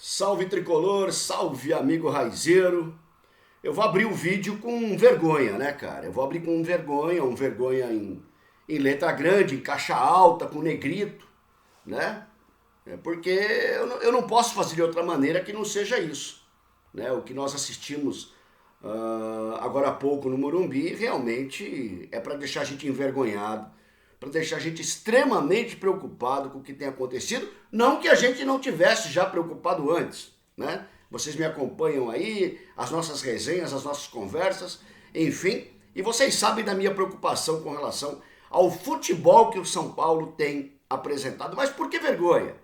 Salve tricolor, salve amigo raizeiro. Eu vou abrir o vídeo com vergonha, né, cara? Eu vou abrir com um vergonha em letra grande, em caixa alta, com negrito, né? Porque eu não posso fazer de outra maneira que não seja isso, né? O que nós assistimos agora há pouco no Morumbi realmente é para deixar a gente envergonhado, para deixar a gente extremamente preocupado com o que tem acontecido, não que a gente não tivesse já preocupado antes, né? Vocês me acompanham aí, as nossas resenhas, as nossas conversas, enfim, e vocês sabem da minha preocupação com relação ao futebol que o São Paulo tem apresentado. Mas por que vergonha?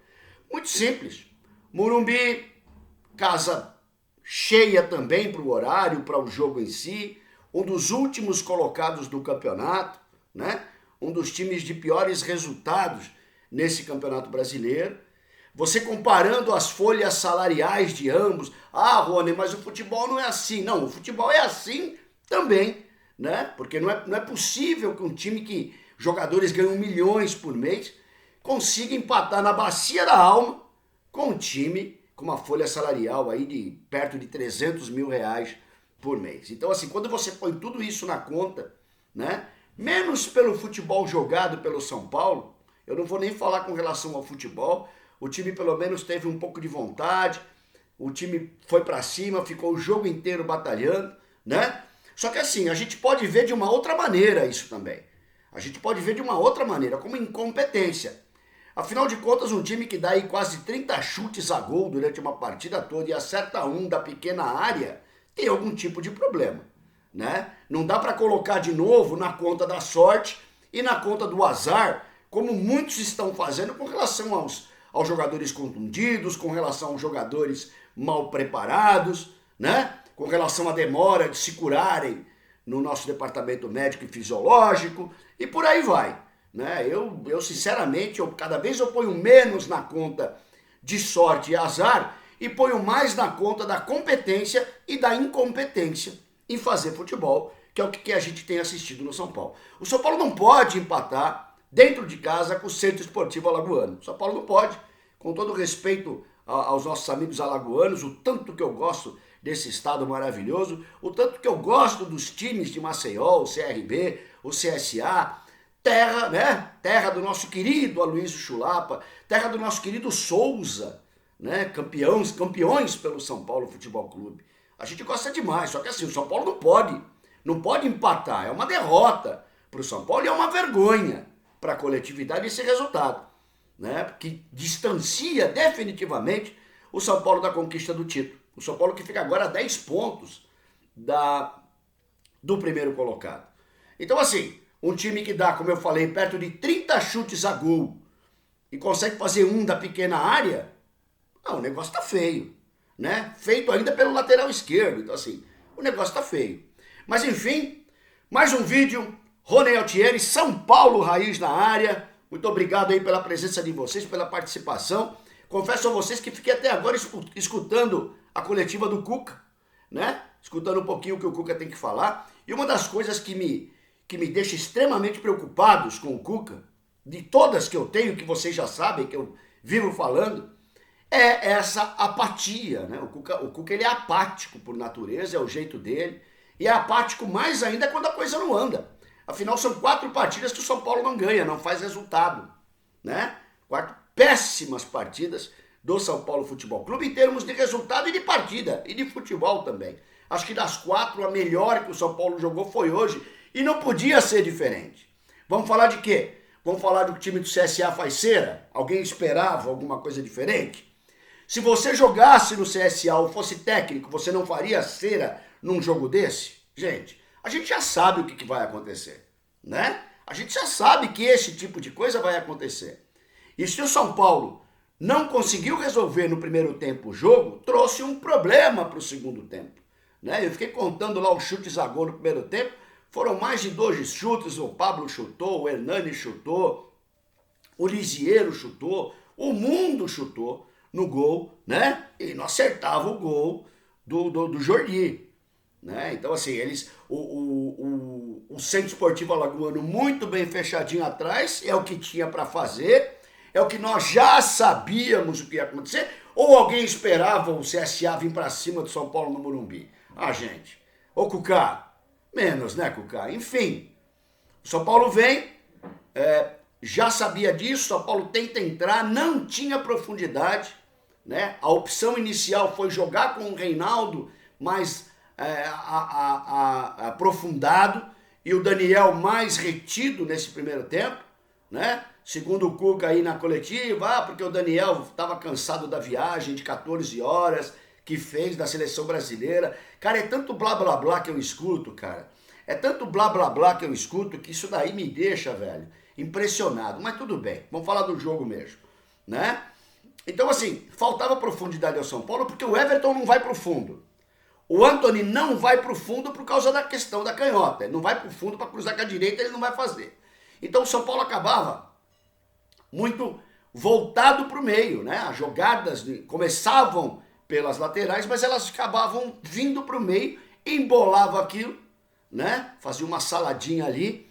Muito simples. Morumbi, casa cheia também para o horário, para o jogo em si, um dos últimos colocados do campeonato, né? Um dos times de piores resultados nesse campeonato brasileiro. Você comparando as folhas salariais de ambos. Ah, Rony, mas o futebol não é assim. Não, o futebol é assim também, né? Porque não é possível que um time que jogadores ganham milhões por mês consiga empatar na bacia da alma com um time com uma folha salarial aí de perto de 300 mil reais por mês. Então, assim, quando você põe tudo isso na conta, né? Menos pelo futebol jogado pelo São Paulo, eu não vou nem falar com relação ao futebol. O time pelo menos teve um pouco de vontade, o time foi para cima, ficou o jogo inteiro batalhando, né? Só que assim, a gente pode ver de uma outra maneira isso também. A gente pode ver de uma outra maneira, como incompetência. Afinal de contas, um time que dá aí quase 30 chutes a gol durante uma partida toda e acerta um da pequena área, tem algum tipo de problema, né? Não dá para colocar de novo na conta da sorte e na conta do azar, como muitos estão fazendo com relação aos jogadores contundidos, com relação aos jogadores mal preparados, né? Com relação à demora de se curarem no nosso departamento médico e fisiológico e por aí vai, né? Eu sinceramente, cada vez eu ponho menos na conta de sorte e azar e ponho mais na conta da competência e da incompetência em fazer futebol, que é o que a gente tem assistido no São Paulo. O São Paulo não pode empatar dentro de casa com o Centro Esportivo Alagoano. O São Paulo não pode. Com todo respeito aos nossos amigos alagoanos, o tanto que eu gosto desse estado maravilhoso, o tanto que eu gosto dos times de Maceió, o CRB, o CSA, terra, né? Terra do nosso querido Aloysio Chulapa, terra do nosso querido Souza, né? Campeões pelo São Paulo Futebol Clube. A gente gosta demais, só que assim, o São Paulo não pode empatar, é uma derrota para o São Paulo e é uma vergonha para a coletividade esse resultado, né? Que distancia definitivamente o São Paulo da conquista do título. O São Paulo que fica agora a 10 pontos do primeiro colocado. Então assim, um time que dá, como eu falei, perto de 30 chutes a gol e consegue fazer um da pequena área, o negócio tá feio, né? Feito ainda pelo lateral esquerdo. Então assim, o negócio tá feio. Mas enfim, mais um vídeo. Rony Altieri, São Paulo Raiz na área. Muito obrigado aí pela presença de vocês, pela participação. Confesso a vocês que fiquei até agora escutando a coletiva do Cuca, né? Escutando um pouquinho o que o Cuca tem que falar. E uma das coisas que me deixa extremamente preocupados com o Cuca, de todas que eu tenho, que vocês já sabem, que eu vivo falando, é essa apatia, né? O Cuca ele é apático por natureza, é o jeito dele. E é apático mais ainda quando a coisa não anda. Afinal, são 4 partidas que o São Paulo não ganha, não faz resultado, né? 4 péssimas partidas do São Paulo Futebol Clube em termos de resultado e de partida, e de futebol também. Acho que das 4, a melhor que o São Paulo jogou foi hoje, e não podia ser diferente. Vamos falar de quê? Vamos falar do time do CSA faz cera? Alguém esperava alguma coisa diferente? Se você jogasse no CSA ou fosse técnico, você não faria cera num jogo desse? Gente, a gente já sabe o que vai acontecer, né? A gente já sabe que esse tipo de coisa vai acontecer. E se o São Paulo não conseguiu resolver no primeiro tempo o jogo, trouxe um problema para o segundo tempo, né? Eu fiquei contando lá os chutes a gol no primeiro tempo, foram mais de 2 chutes, o Pablo chutou, o Hernani chutou, o Lisiero chutou, o mundo chutou no gol, né? E não acertava o gol do Jordi. Né? Então, assim, o Centro Esportivo Alagoano muito bem fechadinho atrás, é o que tinha para fazer, é o que nós já sabíamos o que ia acontecer. Ou alguém esperava o CSA vir para cima do São Paulo no Morumbi? Ah, gente. Ô, Cuca, menos, né, Cuca? Enfim, o São Paulo vem, já sabia disso, São Paulo tenta entrar, não tinha profundidade, né? A opção inicial foi jogar com o Reinaldo mais aprofundado e o Daniel mais retido nesse primeiro tempo, né? Segundo o Cuca aí na coletiva, porque o Daniel estava cansado da viagem de 14 horas que fez da seleção brasileira. Cara, é tanto blá blá blá que eu escuto, cara. É tanto blá blá blá que eu escuto que isso daí me deixa, velho, impressionado. Mas tudo bem, vamos falar do jogo mesmo, né? Então, assim, faltava profundidade ao São Paulo porque o Everton não vai pro fundo. O Antony não vai pro fundo por causa da questão da canhota. Ele não vai pro fundo para cruzar com a direita, ele não vai fazer. Então o São Paulo acabava muito voltado pro meio, né? As jogadas começavam pelas laterais, mas elas acabavam vindo pro meio, embolava aquilo, né? Fazia uma saladinha ali.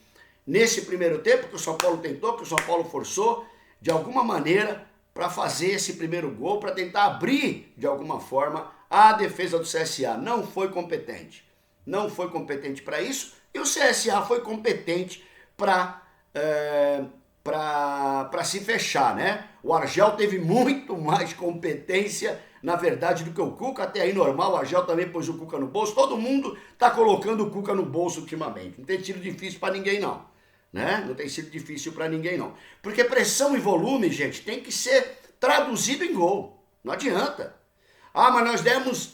Nesse primeiro tempo que o São Paulo tentou, que o São Paulo forçou, de alguma maneira, para fazer esse primeiro gol, para tentar abrir, de alguma forma, a defesa do CSA. Não foi competente. Não foi competente para isso. E o CSA foi competente para se fechar, né? O Argel teve muito mais competência, na verdade, do que o Cuca. Até aí normal, o Argel também pôs o Cuca no bolso. Todo mundo tá colocando o Cuca no bolso ultimamente. Não tem sido difícil para ninguém, não. Né? Não tem sido difícil para ninguém, não. Porque pressão e volume, gente, tem que ser traduzido em gol. Não adianta. Ah, mas nós demos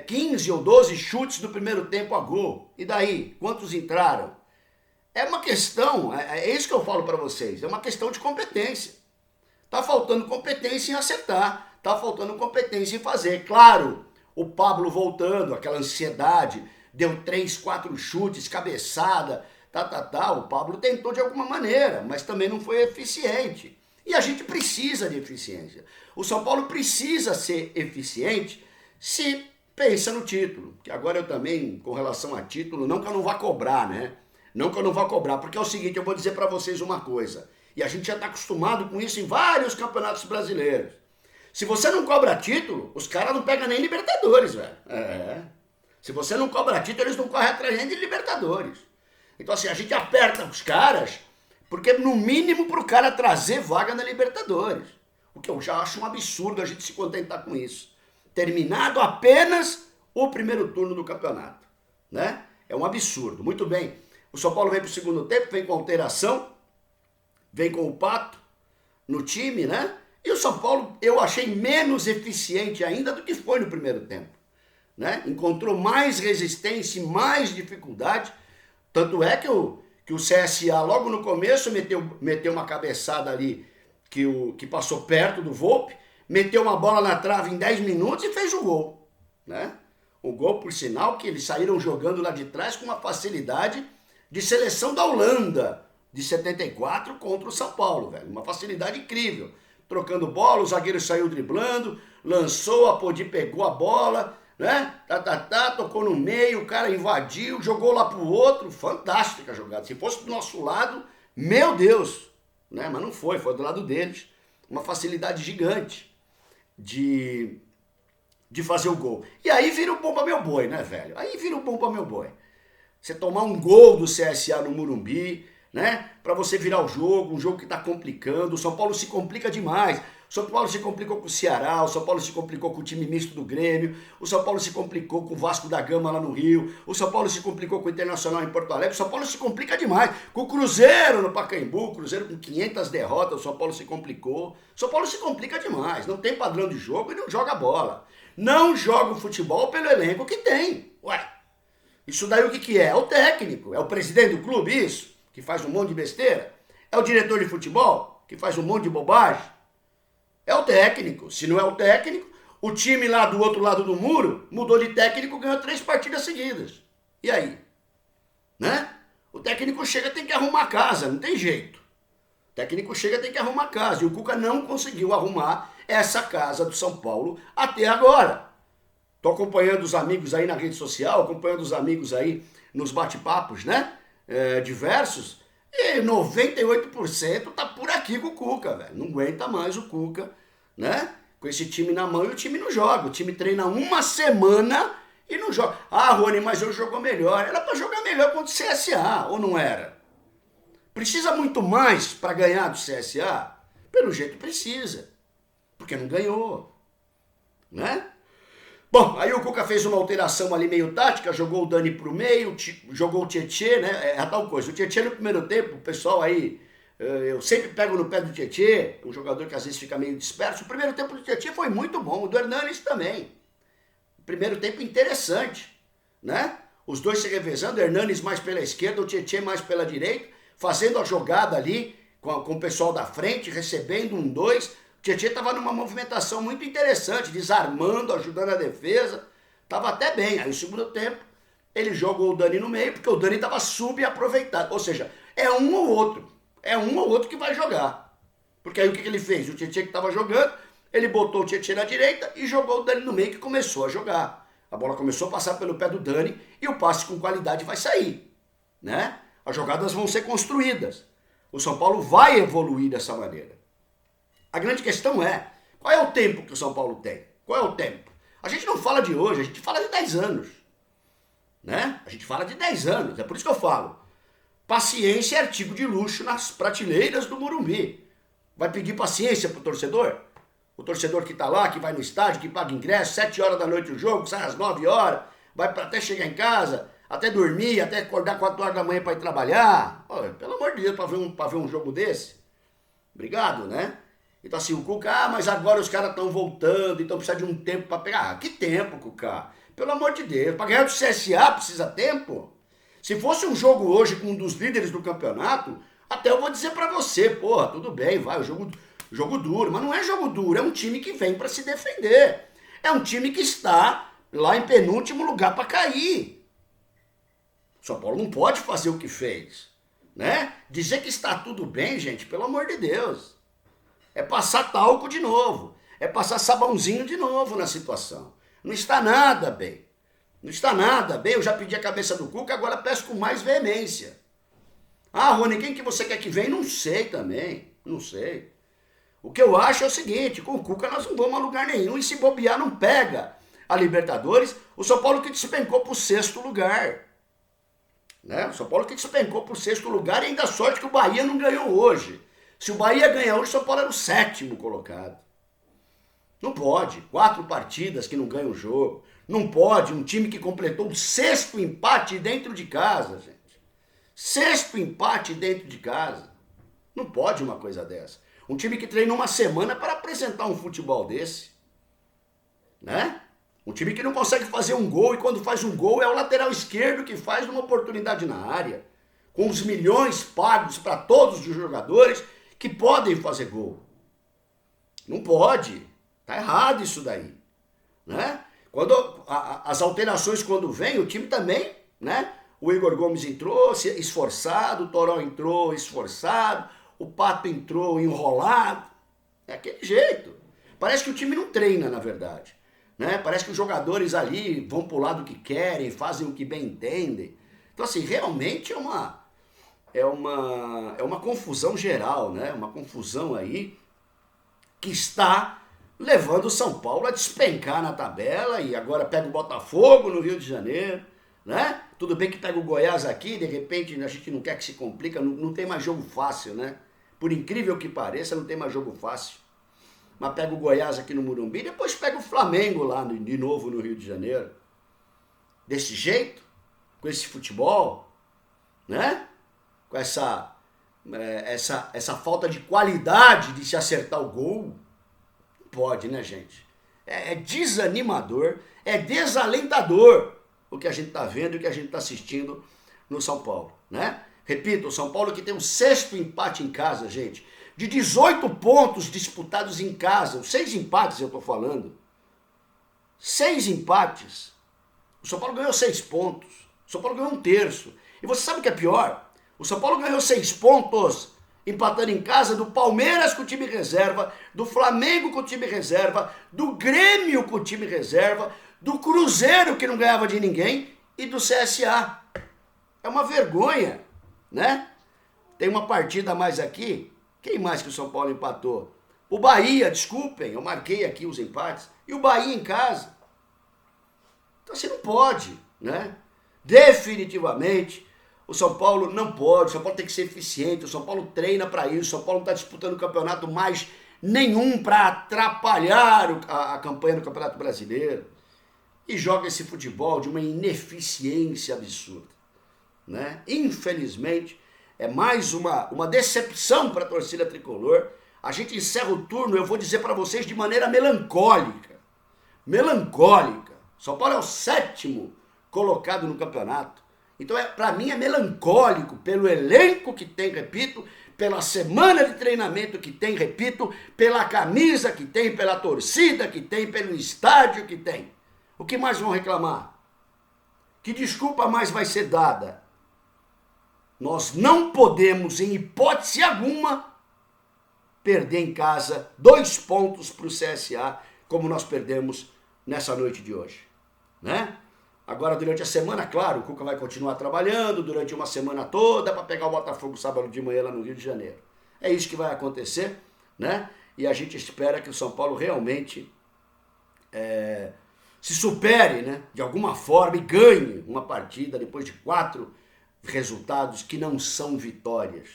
15 ou 12 chutes no primeiro tempo a gol. E daí? Quantos entraram? É uma questão, é isso que eu falo para vocês, é uma questão de competência. Tá faltando competência em acertar, tá faltando competência em fazer. Claro, o Pablo voltando, aquela ansiedade, deu 3, 4 chutes, cabeçada, o Pablo tentou de alguma maneira, mas também não foi eficiente. E a gente precisa de eficiência. O São Paulo precisa ser eficiente se pensa no título. Que agora eu também, com relação a título, não que eu não vá cobrar, né? Não que eu não vá cobrar, porque é o seguinte, eu vou dizer para vocês uma coisa. E a gente já está acostumado com isso em vários campeonatos brasileiros. Se você não cobra título, os caras não pegam nem Libertadores, velho. Se você não cobra título, eles não correm atrás nem de Libertadores. Então assim, a gente aperta os caras, porque no mínimo pro cara trazer vaga na Libertadores. O que eu já acho um absurdo a gente se contentar com isso. Terminado apenas o primeiro turno do campeonato, né? É um absurdo. Muito bem. O São Paulo vem pro segundo tempo, vem com alteração, vem com o Pato no time, né? E o São Paulo eu achei menos eficiente ainda do que foi no primeiro tempo, né? Encontrou mais resistência e mais dificuldade. Tanto é que o CSA logo no começo meteu uma cabeçada ali que passou perto do Volpi, meteu uma bola na trave em 10 minutos e fez o gol, né? O gol, por sinal, que eles saíram jogando lá de trás com uma facilidade de seleção da Holanda, de 74 contra o São Paulo, velho. Uma facilidade incrível. Trocando bola, o zagueiro saiu driblando, lançou, a Podi pegou a bola, né? Tocou no meio, o cara invadiu, jogou lá pro outro. Fantástica a jogada. Se fosse do nosso lado, meu Deus, né? Mas não foi do lado deles. Uma facilidade gigante de fazer o gol. E aí vira o bom pra meu boi, né, velho? Aí vira o bom pra meu boi. Você tomar um gol do CSA no Morumbi, né? Pra você virar o jogo, um jogo que tá complicando. O São Paulo se complica demais. O São Paulo se complicou com o Ceará, o São Paulo se complicou com o time misto do Grêmio, o São Paulo se complicou com o Vasco da Gama lá no Rio, o São Paulo se complicou com o Internacional em Porto Alegre, o São Paulo se complica demais. Com o Cruzeiro no Pacaembu, o Cruzeiro com 500 derrotas, o São Paulo se complicou. O São Paulo se complica demais, não tem padrão de jogo e não joga bola. Não joga o futebol pelo elenco que tem. Ué, isso daí o que é? É o técnico, é o presidente do clube isso, que faz um monte de besteira? É o diretor de futebol, que faz um monte de bobagem? É o técnico. Se não é o técnico, o time lá do outro lado do muro mudou de técnico e ganhou 3 partidas seguidas. E aí? Né? O técnico chega tem que arrumar a casa, não tem jeito. O técnico chega tem que arrumar a casa. E o Cuca não conseguiu arrumar essa casa do São Paulo até agora. Tô acompanhando os amigos aí na rede social, acompanhando os amigos aí nos bate-papos, né? Diversos. E 98% tá por aqui com o Cuca, velho. Não aguenta mais o Cuca, né? com esse time na mão e o time não joga. O time treina uma semana e não joga. Ah, Rony, mas eu jogou melhor. Era para jogar melhor contra o CSA, ou não era? Precisa muito mais para ganhar do CSA? Pelo jeito precisa, porque não ganhou, né? Bom, aí o Cuca fez uma alteração ali meio tática, jogou o Dani pro meio, jogou o Tietê, né? É a tal coisa. O Tietê no primeiro tempo, o pessoal aí, eu sempre pego no pé do Tietê, um jogador que às vezes fica meio disperso. O primeiro tempo do Tietê foi muito bom, o do Hernanes também. Primeiro tempo interessante, né? Os dois se revezando, Hernanes mais pela esquerda, o Tietê mais pela direita, fazendo a jogada ali com o pessoal da frente, recebendo 1-2. O Tietê estava numa movimentação muito interessante, desarmando, ajudando a defesa. Estava até bem. Aí no segundo tempo, ele jogou o Dani no meio, porque o Dani estava subaproveitado. Ou seja, é um ou outro. É um ou outro que vai jogar. Porque aí o que ele fez? O Tietê que estava jogando, ele botou o Tietê na direita e jogou o Dani no meio, que começou a jogar. A bola começou a passar pelo pé do Dani e o passe com qualidade vai sair, né? As jogadas vão ser construídas. O São Paulo vai evoluir dessa maneira. A grande questão é, qual é o tempo que o São Paulo tem? Qual é o tempo? A gente não fala de hoje, a gente fala de 10 anos. Né? A gente fala de 10 anos, é por isso que eu falo. Paciência é artigo de luxo nas prateleiras do Morumbi. Vai pedir paciência pro torcedor? O torcedor que tá lá, que vai no estádio, que paga ingresso, 7 horas da noite o jogo, sai às 9 horas, vai até chegar em casa, até dormir, até acordar 4 horas da manhã para ir trabalhar. Pô, pelo amor de Deus, para ver um jogo desse. Obrigado, né? Então assim, o Cuca, mas agora os caras estão voltando, então precisa de um tempo para pegar. Ah, que tempo, Cuca? Pelo amor de Deus, para ganhar do CSA precisa tempo? Se fosse um jogo hoje com um dos líderes do campeonato, até eu vou dizer para você, porra, tudo bem, vai, o jogo duro, mas não é jogo duro, é um time que vem para se defender. É um time que está lá em penúltimo lugar para cair. O São Paulo não pode fazer o que fez, né? Dizer que está tudo bem, gente, pelo amor de Deus. É passar talco de novo, é passar sabãozinho de novo na situação. Não está nada bem. Não está nada bem, eu já pedi a cabeça do Cuca, agora peço com mais veemência. Ah, Rony, quem que você quer que venha? Não sei também, não sei. O que eu acho é o seguinte, com o Cuca nós não vamos a lugar nenhum, e se bobear não pega a Libertadores, o São Paulo que despencou para o 6º lugar. Né? O São Paulo que despencou para o 6º lugar e ainda sorte que o Bahia não ganhou hoje. Se o Bahia ganhar hoje, o São Paulo era o 7º colocado. Não pode, 4 partidas que não ganha o jogo. Não pode, um time que completou o 6º empate dentro de casa, gente. 6º empate dentro de casa. Não pode uma coisa dessa. Um time que treina uma semana para apresentar um futebol desse. Né? Um time que não consegue fazer um gol e quando faz um gol é o lateral esquerdo que faz uma oportunidade na área. Com os milhões pagos para todos os jogadores que podem fazer gol. Não pode. Tá errado isso daí. Né? As alterações quando vem, o time também, né? O Igor Gomes entrou esforçado, o Toró entrou esforçado, o Pato entrou enrolado. É aquele jeito. Parece que o time não treina, na verdade. Né? Parece que os jogadores ali vão pro lado que querem, fazem o que bem entendem. Então, assim, realmente é uma confusão geral, né? Uma confusão aí que está levando o São Paulo a despencar na tabela e agora pega o Botafogo no Rio de Janeiro, né? Tudo bem que pega o Goiás aqui, de repente a gente não quer que se complica, não tem mais jogo fácil, né? Por incrível que pareça, não tem mais jogo fácil. Mas pega o Goiás aqui no Morumbi, depois pega o Flamengo lá de novo no Rio de Janeiro. Desse jeito, com esse futebol, né? Com essa falta de qualidade de se acertar o gol. Não pode, né, gente? É desanimador, é desalentador o que a gente está vendo e o que a gente está assistindo no São Paulo, né? Repito, o São Paulo que tem o 6º empate em casa, gente. De 18 pontos disputados em casa, os 6 empates eu estou falando. 6 empates. O São Paulo ganhou 6 pontos. O São Paulo ganhou 1/3. E você sabe o que é pior? O São Paulo ganhou 6 pontos empatando em casa do Palmeiras com o time reserva, do Flamengo com o time reserva, do Grêmio com o time reserva, do Cruzeiro que não ganhava de ninguém e do CSA. É uma vergonha, né? Tem uma partida a mais aqui. Quem mais que o São Paulo empatou? O Bahia, desculpem, eu marquei aqui os empates, e o Bahia em casa. Então assim não pode, né? Definitivamente, o São Paulo não pode, o São Paulo tem que ser eficiente, o São Paulo treina para isso, o São Paulo não está disputando o campeonato mais nenhum para atrapalhar a campanha do Campeonato Brasileiro. E joga esse futebol de uma ineficiência absurda, né? Infelizmente, é mais uma decepção para a torcida tricolor. A gente encerra o turno, eu vou dizer para vocês, de maneira melancólica. Melancólica. São Paulo é o 7º colocado no campeonato. Então, para mim, é melancólico pelo elenco que tem, repito, pela semana de treinamento que tem, repito, pela camisa que tem, pela torcida que tem, pelo estádio que tem. O que mais vão reclamar? Que desculpa mais vai ser dada? Nós não podemos, em hipótese alguma, perder em casa 2 pontos para o CSA, como nós perdemos nessa noite de hoje, né? Agora, durante a semana, claro, o Cuca vai continuar trabalhando durante uma semana toda para pegar o Botafogo sábado de manhã lá no Rio de Janeiro. É isso que vai acontecer, né? E a gente espera que o São Paulo realmente se supere, né, de alguma forma e ganhe uma partida depois de 4 resultados que não são vitórias.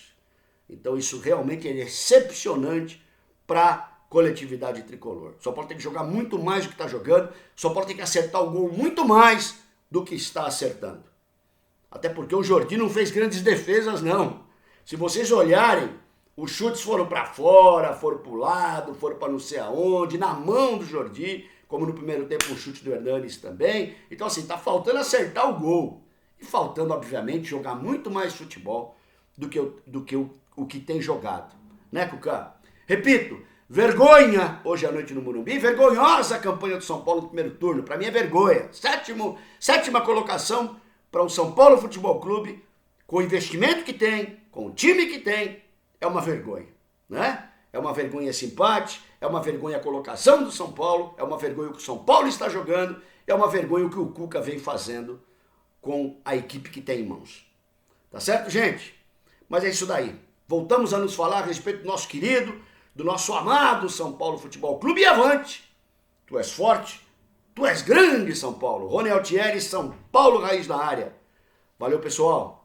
Então isso realmente é decepcionante para a coletividade tricolor. O São Paulo tem que jogar muito mais do que está jogando, o São Paulo tem que acertar o gol muito mais do que está acertando. Até porque o Jordi não fez grandes defesas, não. Se vocês olharem, os chutes foram para fora, foram para o lado, foram para não sei aonde, na mão do Jordi, como no primeiro tempo o chute do Hernanes também. Então assim, tá faltando acertar o gol. E faltando, obviamente, jogar muito mais futebol do que o que tem jogado. Né, Cuca? Repito, vergonha hoje à noite no Morumbi, vergonhosa a campanha do São Paulo no primeiro turno. Para mim é vergonha. Sétima colocação para o São Paulo Futebol Clube, com o investimento que tem, com o time que tem, é uma vergonha, né? É uma vergonha esse empate, é uma vergonha a colocação do São Paulo, é uma vergonha o que o São Paulo está jogando, é uma vergonha o que o Cuca vem fazendo com a equipe que tem em mãos. Tá certo, gente? Mas é isso daí. Voltamos a nos falar a respeito do nosso querido, do nosso amado São Paulo Futebol Clube. E avante! Tu és forte, tu és grande, São Paulo. Rony Altieri, São Paulo Raiz na área. Valeu, pessoal!